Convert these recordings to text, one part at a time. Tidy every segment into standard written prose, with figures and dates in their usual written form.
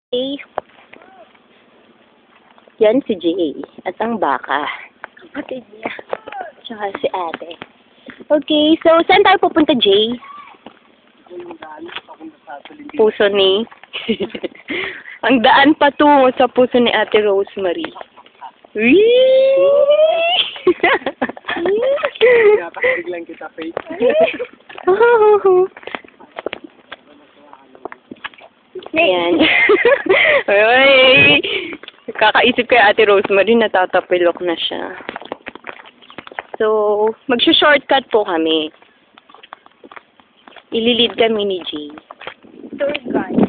Jay. Yan si Jay. At ang baka. Kapatid niya. Tsaka si ate. Okay, so saan tayo pupunta, Jay? Puso ni... ang daan patungo sa puso ni Ate Rosemary. Whee! Napakabiglang kita, Faith. Ayan. Ay, kakaisip kay Ate Rosemary, natatapilok na siya. So, mag-shortcut po kami. Ililid kami ni Jay. Tour guide.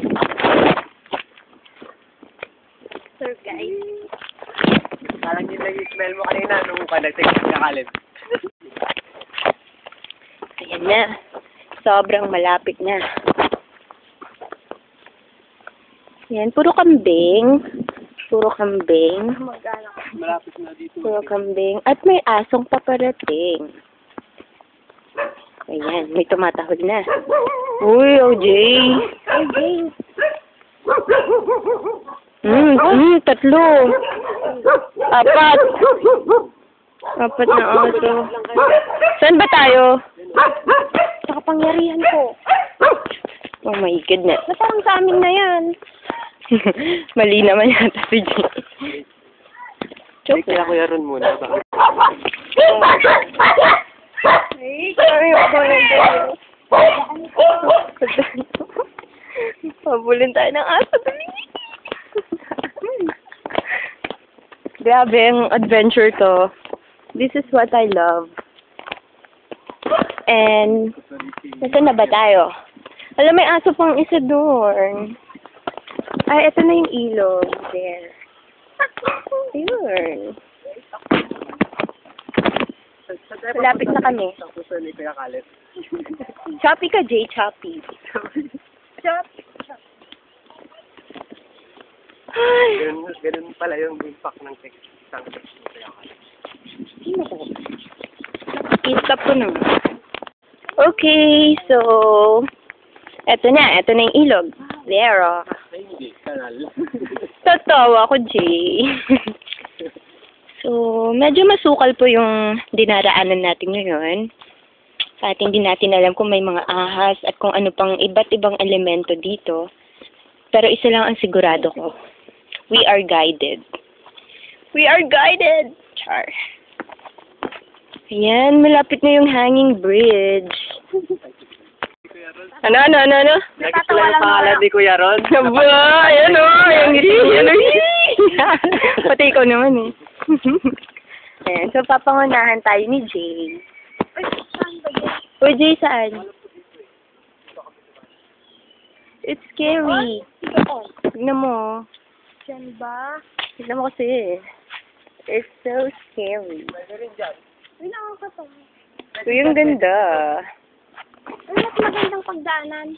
Tour guide. Parang yun lang yung smell mo kanina nung nag-text ka Kaleb. Ayan na. Sobrang malapit na. Ayan, puro kambing. Puro kambing. Mag-anak. Malapit na dito. Puro kambing. At may asong paparating. Ayan, may tumatahol na. Uy, OJ. Tatlo. Apat. Apat na aso. Saan ba tayo? Sa kapangyarihan ko. Oh my goodness. Ba't parang sa amin na yan? Mali naman yata si Jay. Ay, kaya Kuya Ron muna. Bakit? Ay, sorry ako na dito. Pabulin tayo ng aso. Grabe ang adventure to. This is what I love. And, nasaan na ba tayo? Alam, may aso pang isa doon. Ay, ito na yung ilog. There. Ayun. Malapit na kami. Sa puso ni Kuya Kaleb. Choppy ka, Jay. Choppy. Ay. Ganun pala yung impact ng text. Isang text ni Kuya Kaleb. I-stop ko naman. Okay, so... Eto na yung ilog. There, oh. Ay, hindi. Kanal. Tatawa ako, Jay. So, medyo masukal po yung dinaraanan natin ngayon. At hindi natin alam kung may mga ahas at kung ano pang iba't ibang elemento dito. Pero isa lang ang sigurado ko. We are guided. We are guided! Char. Ayan, malapit na yung hanging bridge. Ano? Nagkakala yung pangalan ni Kuya Ron. Aba, ayan o, pati ikaw naman eh. Ayan, so papangunahan tayo ni Jay. Ay, saan ba yun? Uy, Jay, saan? It's scary. Tignan mo. Diyan ba? Tignan mo kasi. It's so scary. Uy, nakakatawa. Uy, ang ganda. Ay, mas magandang pagdaanan.